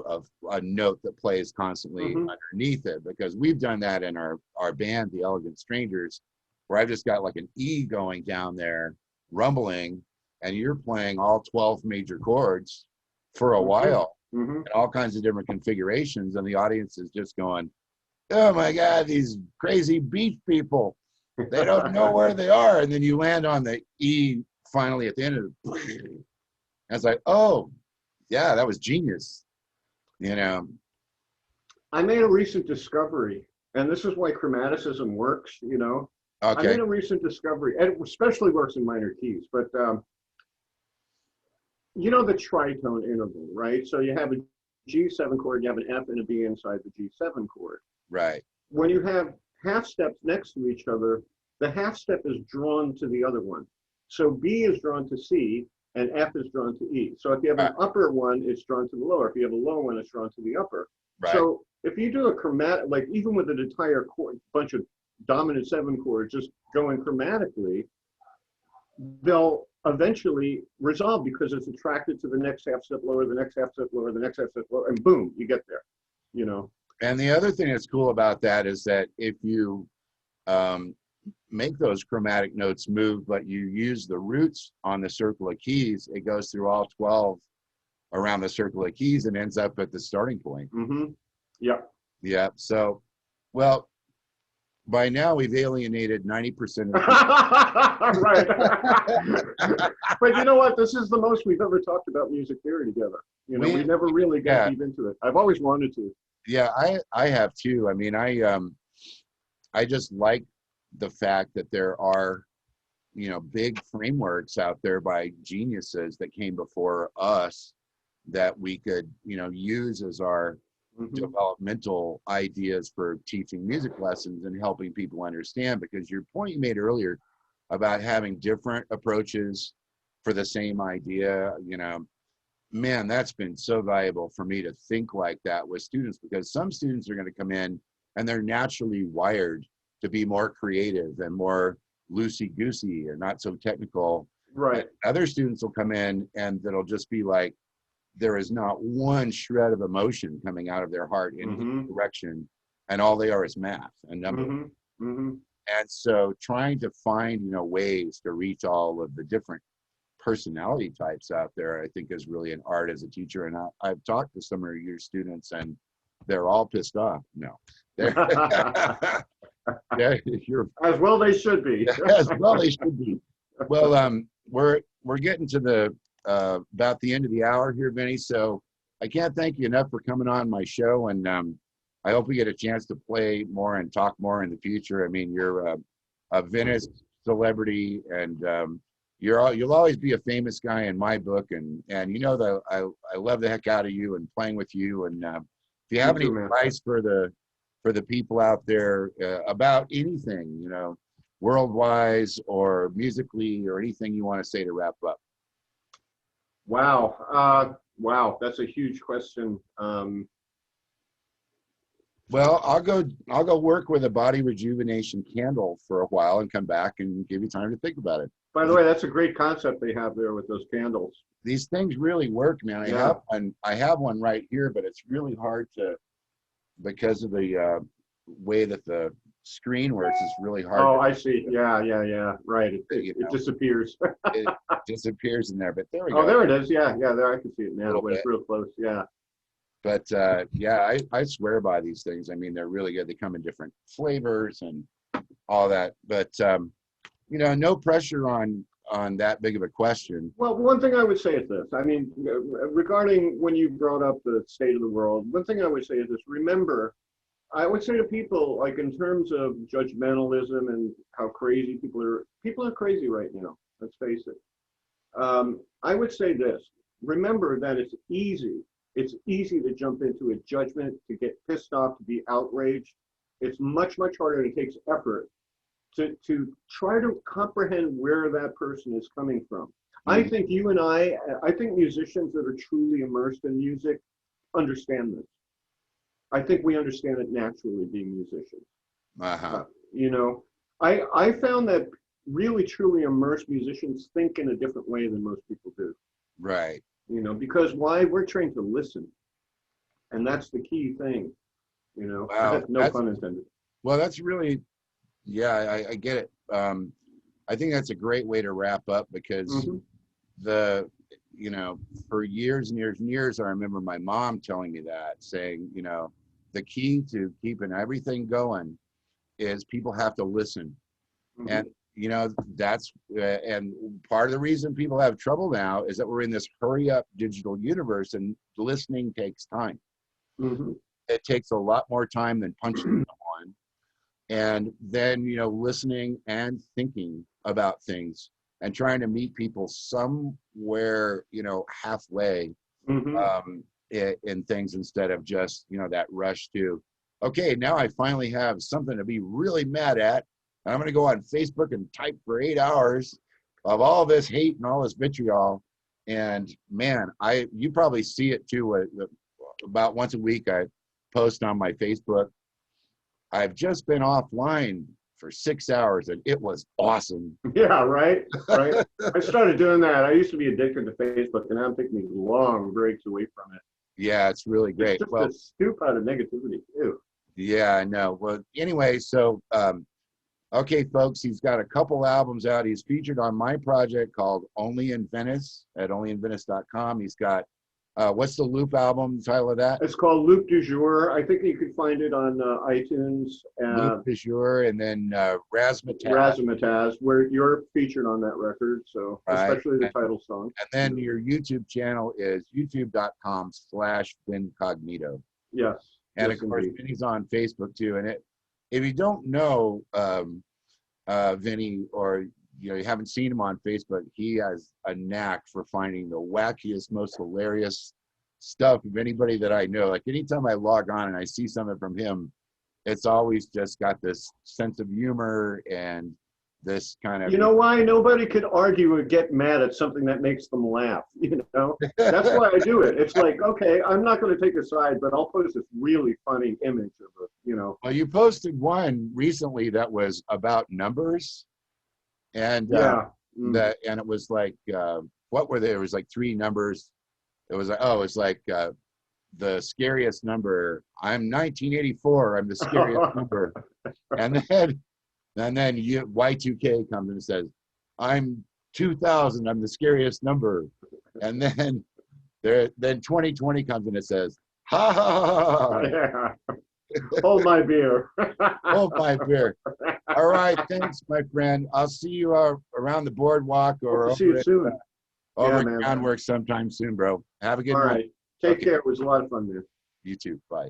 of a note that plays constantly underneath it, because we've done that in our band, The Elegant Strangers, where I've just got like an E going down there, rumbling, and you're playing all 12 major chords for a while, in all kinds of different configurations, and the audience is just going, oh my God, these crazy beach people. They don't know where they are. And then you land on the E finally at the end of it. And it's like, oh, yeah, that was genius. I made a recent discovery, and this is why chromaticism works, Okay. I made a recent discovery, and it especially works in minor keys, but the tritone interval, right? So you have a G7 chord, you have an F and a B inside the G7 chord. Right. When you have half steps next to each other, the half step is drawn to the other one. So B is drawn to C and F is drawn to E. So if you have an upper one, it's drawn to the lower. If you have a lower one, it's drawn to the upper. Right. So if you do a chromatic, like even with an entire chord, bunch of dominant 7 chord just going chromatically, they'll eventually resolve because it's attracted to the next half step lower, the next half step lower, the next half step lower, and boom, you get there, you know. And the other thing that's cool about that is that if you make those chromatic notes move, but you use the roots on the circle of keys, it goes through all 12 around the circle of keys and ends up at the starting point. Mm-hmm. Yeah. Yeah. So, well, by now we've alienated 90% of the right. But you know what? This is the most we've ever talked about music theory together. You know, we never really got deep into it. I've always wanted to. Yeah, I have too. I mean, I just like the fact that there are, you know, big frameworks out there by geniuses that came before us that we could, you know, use as our developmental ideas for teaching music lessons and helping people understand. Because your point you made earlier about having different approaches for the same idea, you know, man, that's been so valuable for me to think like that with students, because some students are going to come in and they're naturally wired to be more creative and more loosey-goosey and not so technical. Right. But other students will come in and that'll just be like, there is not one shred of emotion coming out of their heart in any direction, and all they are is math and numbers. And so trying to find, you know, ways to reach all of the different personality types out there, I think is really an art as a teacher. And I've talked to some of your students and they're all pissed off. No. Yeah, as well they should be. As well they should be. Well, we're getting to the about the end of the hour here, Vinnie. So I can't thank you enough for coming on my show, and I hope we get a chance to play more and talk more in the future. I mean, you're a Venice celebrity, and you'll always be a famous guy in my book. And you know that I love the heck out of you and playing with you. And if you have any advice for the people out there about anything, you know, world-wise or musically or anything you want to say to wrap up. Wow. Wow. That's a huge question. Well, I'll go work with a body rejuvenation candle for a while and come back and give you time to think about it. By the way, that's a great concept they have there with those candles. These things really work, man. I have one right here, but it's really hard to, because of the way that the screen works, it's really hard. Oh, I see. Yeah. Right. It disappears. It disappears in there, but there we go. Oh, there it is. Yeah, there I can see it now. When it's real close. Yeah. But yeah, I swear by these things. I mean, they're really good. They come in different flavors and all that. But you know, no pressure on that big of a question. Well, one thing I would say is this. I mean, regarding when you brought up the state of the world, one thing I would say is this. Remember, I would say to people, like in terms of judgmentalism and how crazy people are crazy right now. Let's face it. I would say this. Remember that it's easy. It's easy to jump into a judgment, to get pissed off, to be outraged. It's much, much harder, and it takes effort to try to comprehend where that person is coming from. I think you and I think musicians that are truly immersed in music understand this. I think we understand it naturally being musicians. You know, I found that really truly immersed musicians think in a different way than most people do. Right. You know, because why? We're trained to listen. And that's the key thing, you know. Wow. No pun intended. Well, that's really, yeah, I get it. I think that's a great way to wrap up, because you know, for years and years and years, I remember my mom telling me that, saying, you know, the key to keeping everything going is people have to listen. And, you know, that's, and part of the reason people have trouble now is that we're in this hurry up digital universe, and listening takes time. It takes a lot more time than punching someone. And then, you know, listening and thinking about things and trying to meet people somewhere, you know, halfway in things, instead of just, you know, that rush to, okay, now I finally have something to be really mad at. I'm going to go on Facebook and type for 8 hours of all this hate and all this vitriol. And man, you probably see it too. About once a week, I post on my Facebook, I've just been offline for 6 hours, and it was awesome. Yeah, right. I started doing that. I used to be addicted to Facebook, and now I'm taking these long breaks away from it. Yeah, it's really great. It's just a scoop out of negativity too. Yeah, I know. Well, anyway, so okay, folks, he's got a couple albums out. He's featured on my project called Only in Venice at onlyinvenice.com. He's got what's the Loop album title of that? It's called Loop du Jour. I think you can find it on iTunes. Loop du Jour, and then Razzmatazz. Razzmatazz, where you're featured on that record, so especially the title song. And then your YouTube channel is youtube.com/Vincognito. Yes. And yes, of course, indeed. Vinny's on Facebook too. And if you don't know Vinny, or you haven't seen him on Facebook, he has a knack for finding the wackiest, most hilarious stuff of anybody that I know. Like anytime I log on and I see something from him, it's always just got this sense of humor and this kind of. You know why nobody could argue or get mad at something that makes them laugh? That's why I do it. It's like, okay, I'm not going to take a side, but I'll post this really funny image of it. Well, you posted one recently that was about numbers, and and it was like, what were they? It was like 3 numbers. It was like, it's like the scariest number. I'm 1984. I'm the scariest number, and then Y2K comes and says, I'm 2000. I'm the scariest number, and then 2020 comes and it says, ha ha ha ha. Yeah. Hold my beer. Hold my beer. All right, thanks, my friend. I'll see you around the boardwalk or see you soon. Over at Groundwork sometime soon, bro. Have a good one. All right. Take care. It was a lot of fun, man. You too. Bye.